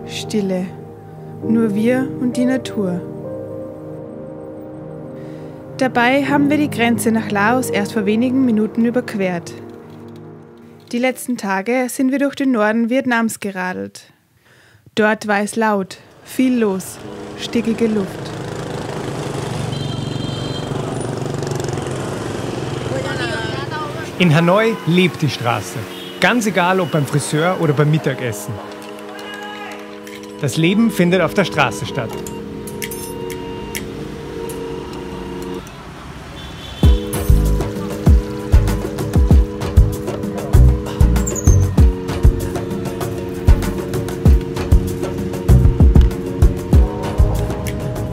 Stille. Nur wir und die Natur. Dabei haben wir die Grenze nach Laos erst vor wenigen Minuten überquert. Die letzten Tage sind wir durch den Norden Vietnams geradelt. Dort war es laut, viel los, stickige Luft. In Hanoi lebt die Straße. Ganz egal, ob beim Friseur oder beim Mittagessen. Das Leben findet auf der Straße statt.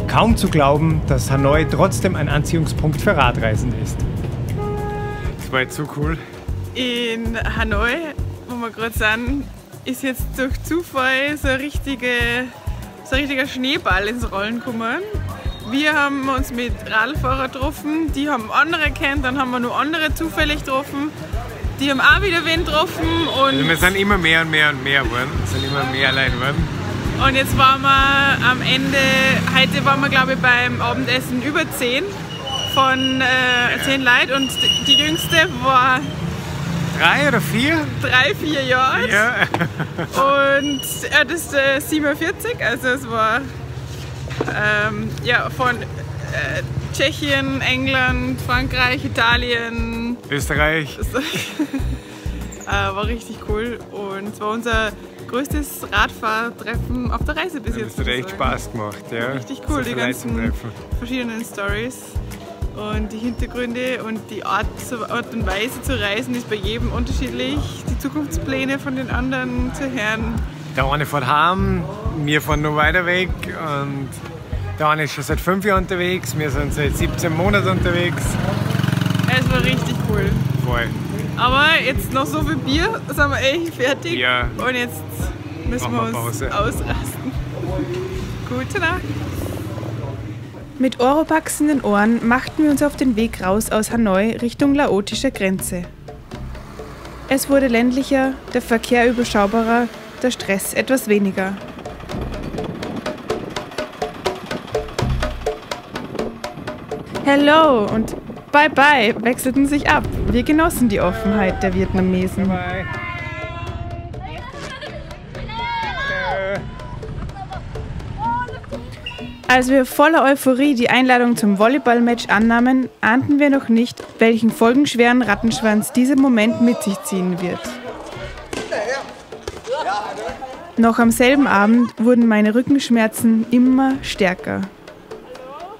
Kaum zu glauben, dass Hanoi trotzdem ein Anziehungspunkt für Radreisende ist. Das war jetzt so cool. In Hanoi, wo wir gerade sind, ist jetzt durch Zufall so ein richtiger Schneeball ins Rollen gekommen. Wir haben uns mit Radlfahrern getroffen, die haben andere kennt, dann haben wir noch andere zufällig getroffen. Die haben auch wieder wen getroffen. Und also wir sind immer mehr und mehr und mehr geworden. Es sind immer mehr Leute geworden. Und jetzt waren wir am Ende, heute waren wir glaube ich beim Abendessen über 10 von 10 Leuten und die jüngste war 3 oder 4? 3, 4 Jahre alt. Ja. Und das ist 47, also es war ja, von Tschechien, England, Frankreich, Italien, Österreich. War richtig cool und es war unser größtes Radfahrtreffen auf der Reise bis jetzt. Das hat echt Spaß gemacht, ja. Richtig cool, so die ganzen verschiedenen Stories und die Hintergründe und die Art und Weise zu reisen ist bei jedem unterschiedlich. Die Zukunftspläne von den anderen zu hören. Der eine fährt heim, wir fahren noch weiter weg und der eine ist schon seit 5 Jahren unterwegs, wir sind seit 17 Monaten unterwegs. Es war richtig cool. Voll. Aber jetzt noch so viel Bier, sind wir echt fertig. Ja. Und jetzt müssen wir uns ausrasten. Gute Nacht. Mit Oropax in den Ohren machten wir uns auf den Weg raus aus Hanoi Richtung laotischer Grenze. Es wurde ländlicher, der Verkehr überschaubarer, der Stress etwas weniger. Hello und bye bye wechselten sich ab. Wir genossen die Offenheit der Vietnamesen. Bye. Als wir voller Euphorie die Einladung zum Volleyballmatch annahmen, ahnten wir noch nicht, welchen folgenschweren Rattenschwanz dieser Moment mit sich ziehen wird. Noch am selben Abend wurden meine Rückenschmerzen immer stärker.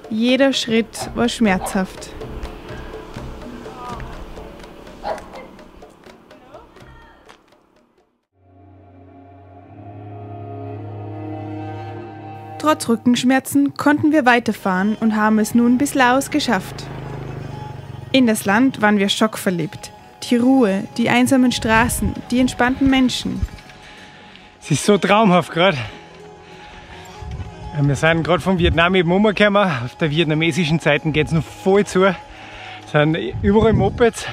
Jeder Schritt war schmerzhaft. Trotz Rückenschmerzen konnten wir weiterfahren und haben es nun bis Laos geschafft. In das Land waren wir schockverliebt. Die Ruhe, die einsamen Straßen, die entspannten Menschen. Es ist so traumhaft gerade. Wir sind gerade von Vietnam eben umgekommen. Auf der vietnamesischen Seite geht es noch voll zu. Es sind überall Mopeds.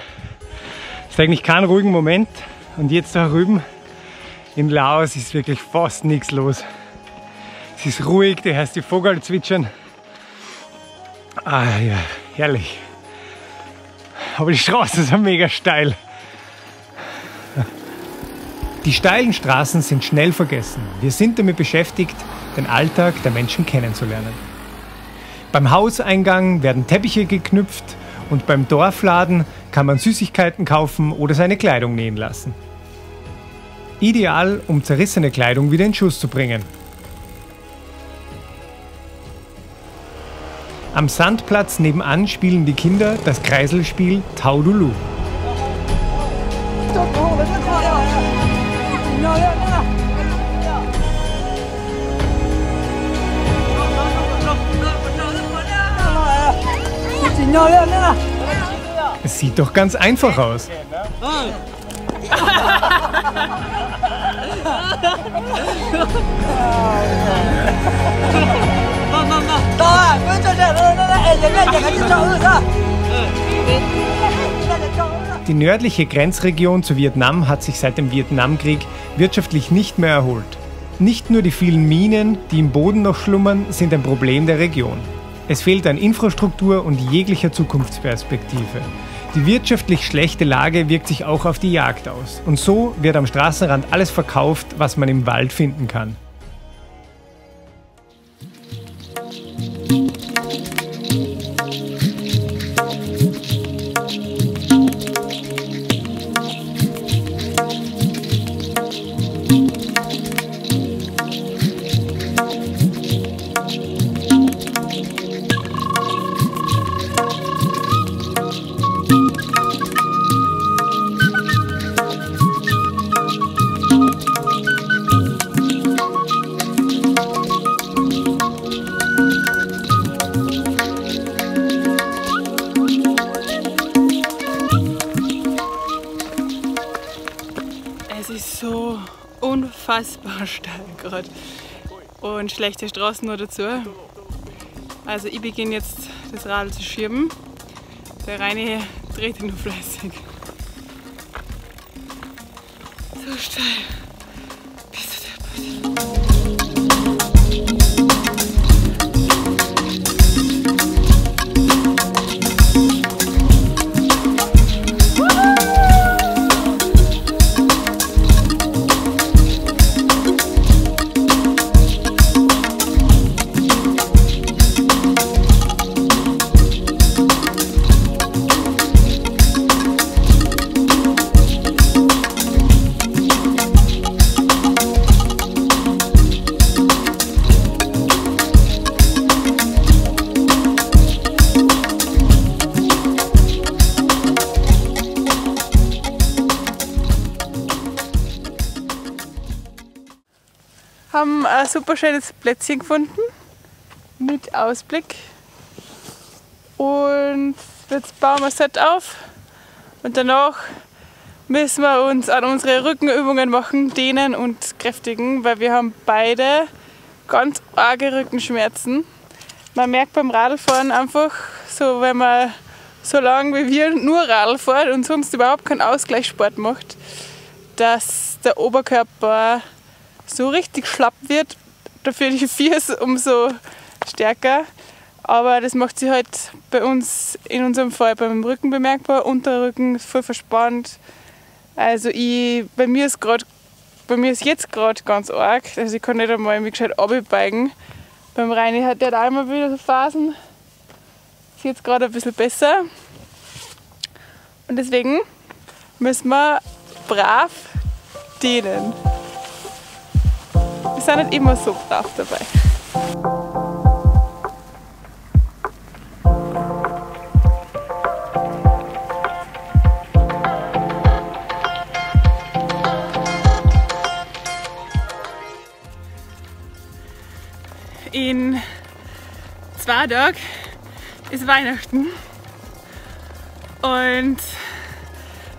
Es ist eigentlich kein ruhiger Moment. Und jetzt da drüben in Laos ist wirklich fast nichts los. Es ist ruhig, du hörst die Vögel zwitschern. Ah ja, herrlich. Aber die Straßen sind mega steil. Die steilen Straßen sind schnell vergessen. Wir sind damit beschäftigt, den Alltag der Menschen kennenzulernen. Beim Hauseingang werden Teppiche geknüpft und beim Dorfladen kann man Süßigkeiten kaufen oder seine Kleidung nähen lassen. Ideal, um zerrissene Kleidung wieder in Schuss zu bringen. Am Sandplatz nebenan spielen die Kinder das Kreiselspiel Taodulu. Es sieht doch ganz einfach aus. Die nördliche Grenzregion zu Vietnam hat sich seit dem Vietnamkrieg wirtschaftlich nicht mehr erholt. Nicht nur die vielen Minen, die im Boden noch schlummern, sind ein Problem der Region. Es fehlt an Infrastruktur und jeglicher Zukunftsperspektive. Die wirtschaftlich schlechte Lage wirkt sich auch auf die Jagd aus. Und so wird am Straßenrand alles verkauft, was man im Wald finden kann. Es ist so unfassbar steil gerade und schlechte Straßen noch dazu. Also ich beginne jetzt das Radl zu schieben. Der Reini dreht nur fleißig. So steil. Bist du deppert. Haben ein super schönes Plätzchen gefunden mit Ausblick und jetzt bauen wir es halt auf und danach müssen wir uns an unsere Rückenübungen machen, dehnen und kräftigen, weil wir haben beide ganz arge Rückenschmerzen. Man merkt beim Radlfahren einfach, so wenn man so lange wie wir nur Radl fährt und sonst überhaupt keinen Ausgleichssport macht, dass der Oberkörper so richtig schlapp wird, dafür die Füße umso stärker. Aber das macht sich halt bei uns in unserem Fall beim Rücken bemerkbar. Unterrücken ist voll verspannt. Also bei mir ist jetzt gerade ganz arg. Also ich kann nicht einmal mich gescheit runterbeugen. Beim Reini hat der da immer wieder so Phasen. Ist jetzt gerade ein bisschen besser. Und deswegen müssen wir brav dehnen. Wir sind nicht immer so brav dabei. In 2 Tagen ist Weihnachten und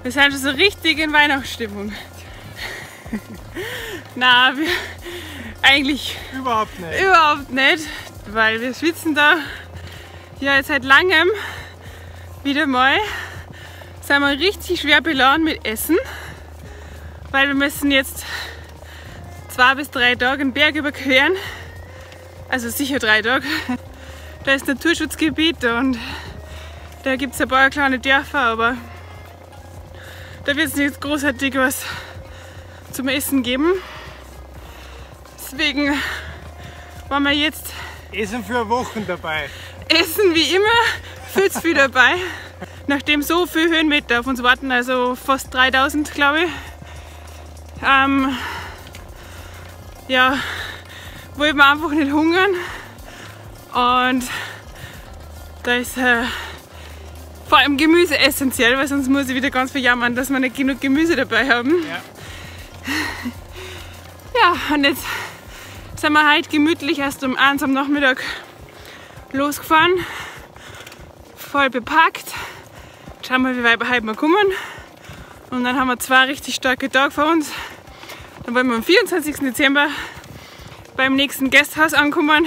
wir sind schon so richtig in Weihnachtsstimmung. Nein, eigentlich Überhaupt nicht. Überhaupt nicht, weil wir schwitzen da ja jetzt seit langem wieder mal. Sind wir richtig schwer beladen mit Essen, weil wir müssen jetzt 2 bis 3 Tage den Berg überqueren. Also sicher 3 Tage. Da ist Naturschutzgebiet und da gibt es ein paar kleine Dörfer, aber da wird es nicht großartig was zum Essen geben. Deswegen waren wir jetzt Essen für Wochen dabei. Essen wie immer, viel zu viel dabei. Nachdem so viele Höhenmeter auf uns warten, also fast 3000 glaube ich, ja, wollten wir einfach nicht hungern. Und da ist vor allem Gemüse essentiell, weil sonst muss ich wieder ganz viel jammern, dass wir nicht genug Gemüse dabei haben. Ja. Ja, und jetzt sind wir heute gemütlich erst um 1 am Nachmittag losgefahren, voll bepackt. Schauen wir, wie weit wir heute mal kommen. Und dann haben wir 2 richtig starke Tage vor uns. Dann wollen wir am 24. Dezember beim nächsten Gasthaus ankommen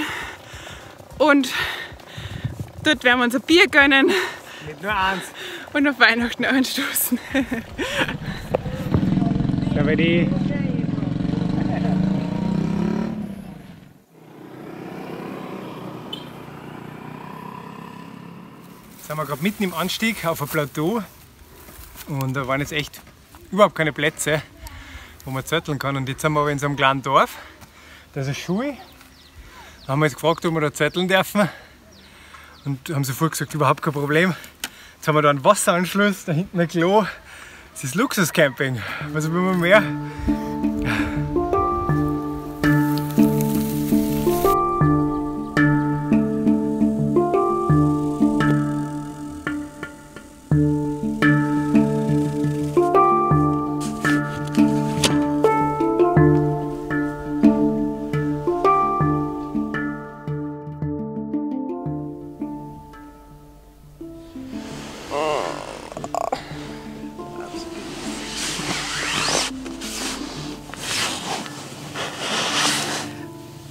und dort werden wir uns ein Bier gönnen Nicht nur eins. Und auf Weihnachten anstoßen. Ja, weil die sind wir gerade mitten im Anstieg auf ein Plateau und da waren jetzt echt überhaupt keine Plätze, wo man zetteln kann. Und jetzt sind wir aber in so einem kleinen Dorf, da ist eine Schule. Da haben wir jetzt gefragt, ob wir da zetteln dürfen und haben sofort gesagt, überhaupt kein Problem. Jetzt haben wir da einen Wasseranschluss, da hinten ein Klo. Das ist Luxuscamping. Was will man mehr?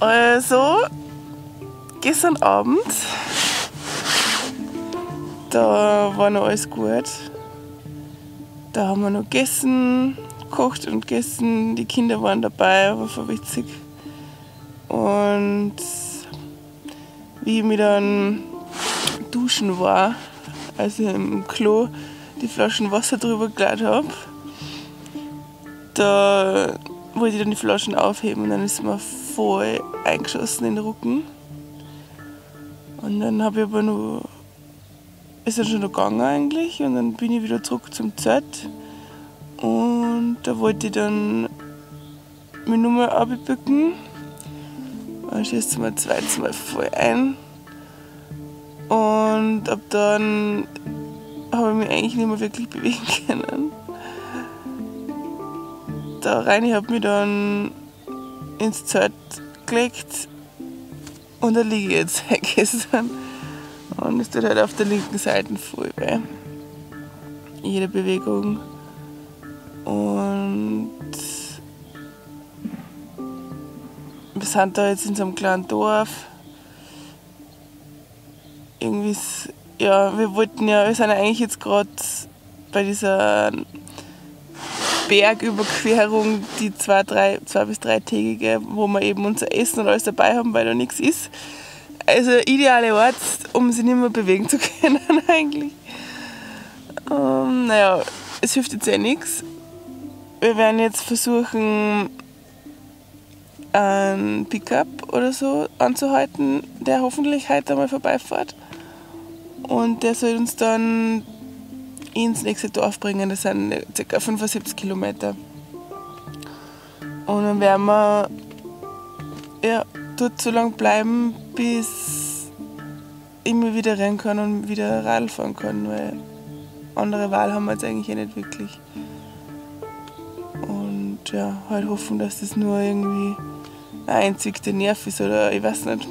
Also, gestern Abend, da war noch alles gut. Da haben wir noch gegessen, gekocht und gegessen. Die Kinder waren dabei, war voll witzig. Und wie ich mich dann duschen war, also im Klo die Flaschen Wasser drüber geladen habe, da wollte ich dann die Flaschen aufheben und dann ist mir voll eingeschossen in den Rücken. Und dann habe ich aber noch, ist dann schon noch gegangen eigentlich und dann bin ich wieder zurück zum Zelt und da wollte ich dann mich nochmal runterbücken. Dann schießt es mir zweites Mal voll ein und ab dann habe ich mich eigentlich nicht mehr wirklich bewegen können. Der Reini hat mich dann ins Zelt gelegt und da liege ich jetzt seit gestern. Und es tut halt auf der linken Seite voll weh. Jede Bewegung. Und wir sind da jetzt in so einem kleinen Dorf. Irgendwie ja, wir sind ja eigentlich jetzt gerade bei dieser Bergüberquerung, die 2- bis 3-tägige, wo wir eben unser Essen und alles dabei haben, weil da nichts ist. Also ideale Ort, um sich nicht mehr bewegen zu können eigentlich. Naja, es hilft jetzt nichts. Wir werden jetzt versuchen, einen Pickup oder so anzuhalten, der hoffentlich heute einmal vorbeifährt. Und der soll uns dann ins nächste Dorf bringen, das sind ca. 75 Kilometer. Und dann werden wir dort so lange bleiben, bis ich mal wieder rennen kann und wieder Radl fahren kann, weil andere Wahl haben wir jetzt eigentlich nicht wirklich. Und ja, halt hoffen, dass das nur irgendwie ein einzigster Nerv ist oder ich weiß nicht,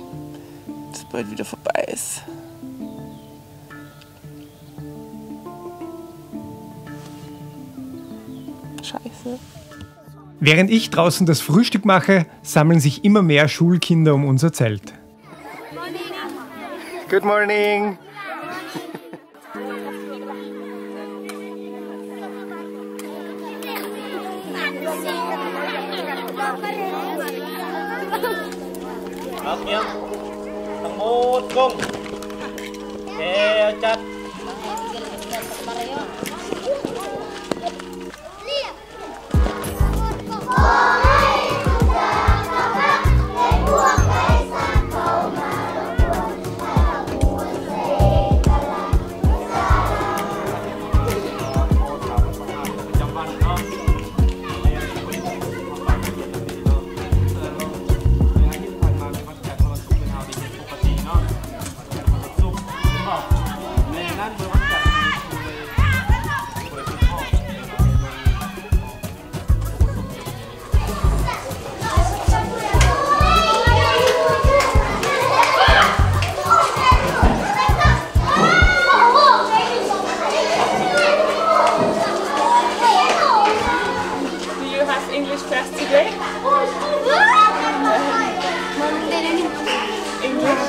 dass es bald wieder vorbei ist. Scheiße. Während ich draußen das Frühstück mache, sammeln sich immer mehr Schulkinder um unser Zelt. Good morning! English class today? English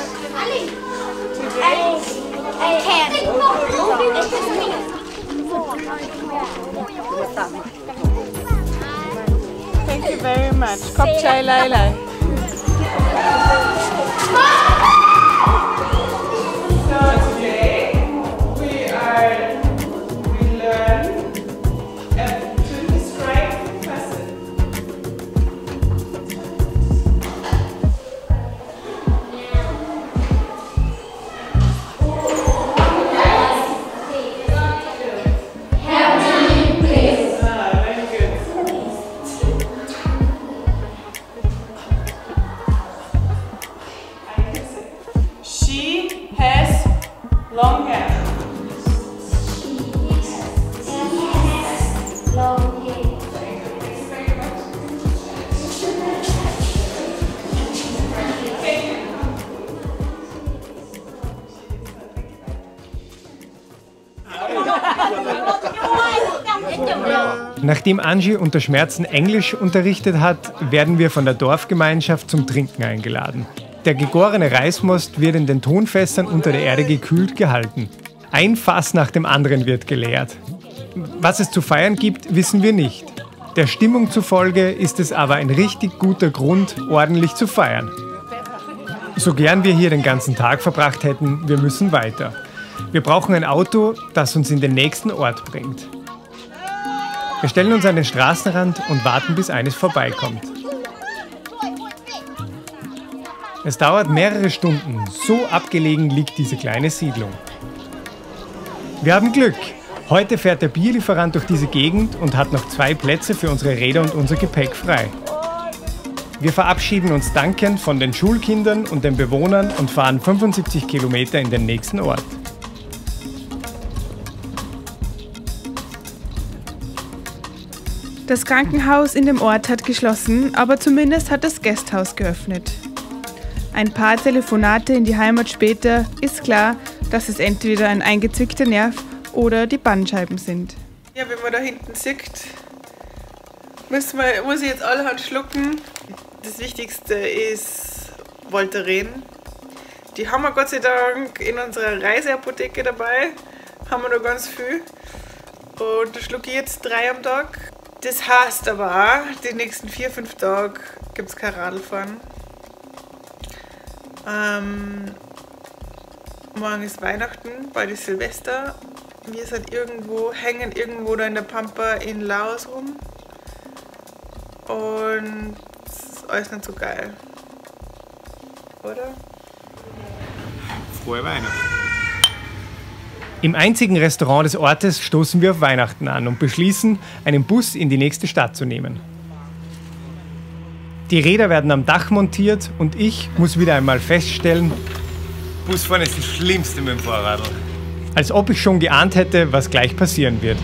today? Thank you very much. Kopchai Lai Lai. So today we learn to describe a person. She has long hair. Nachdem Angie unter Schmerzen Englisch unterrichtet hat, werden wir von der Dorfgemeinschaft zum Trinken eingeladen. Der gegorene Reismost wird in den Tonfässern unter der Erde gekühlt gehalten. Ein Fass nach dem anderen wird geleert. Was es zu feiern gibt, wissen wir nicht. Der Stimmung zufolge ist es aber ein richtig guter Grund, ordentlich zu feiern. So gern wir hier den ganzen Tag verbracht hätten, wir müssen weiter. Wir brauchen ein Auto, das uns in den nächsten Ort bringt. Wir stellen uns an den Straßenrand und warten, bis eines vorbeikommt. Es dauert mehrere Stunden, so abgelegen liegt diese kleine Siedlung. Wir haben Glück. Heute fährt der Bierlieferant durch diese Gegend und hat noch 2 Plätze für unsere Räder und unser Gepäck frei. Wir verabschieden uns dankend von den Schulkindern und den Bewohnern und fahren 75 Kilometer in den nächsten Ort. Das Krankenhaus in dem Ort hat geschlossen, aber zumindest hat das Gasthaus geöffnet. Ein paar Telefonate in die Heimat später ist klar, dass es entweder ein eingezwickter Nerv oder die Bandscheiben sind. Ja, wenn man da hinten sieht, muss ich jetzt allerhand schlucken. Das Wichtigste ist Voltaren. Die haben wir Gott sei Dank in unserer Reiseapotheke dabei. Haben wir noch ganz viel. Und da schlucke ich jetzt 3 am Tag. Das heißt aber auch, die nächsten 4-5 Tage gibt es kein Radlfahren. Morgen ist Weihnachten, bald ist Silvester. Wir sind hängen irgendwo da in der Pampa in Laos rum. Und das ist alles nicht so geil. Oder? Frohe Weihnachten. Im einzigen Restaurant des Ortes stoßen wir auf Weihnachten an und beschließen, einen Bus in die nächste Stadt zu nehmen. Die Räder werden am Dach montiert und ich muss wieder einmal feststellen, Busfahren ist das Schlimmste mit dem Fahrrad. als ob ich schon geahnt hätte, was gleich passieren wird.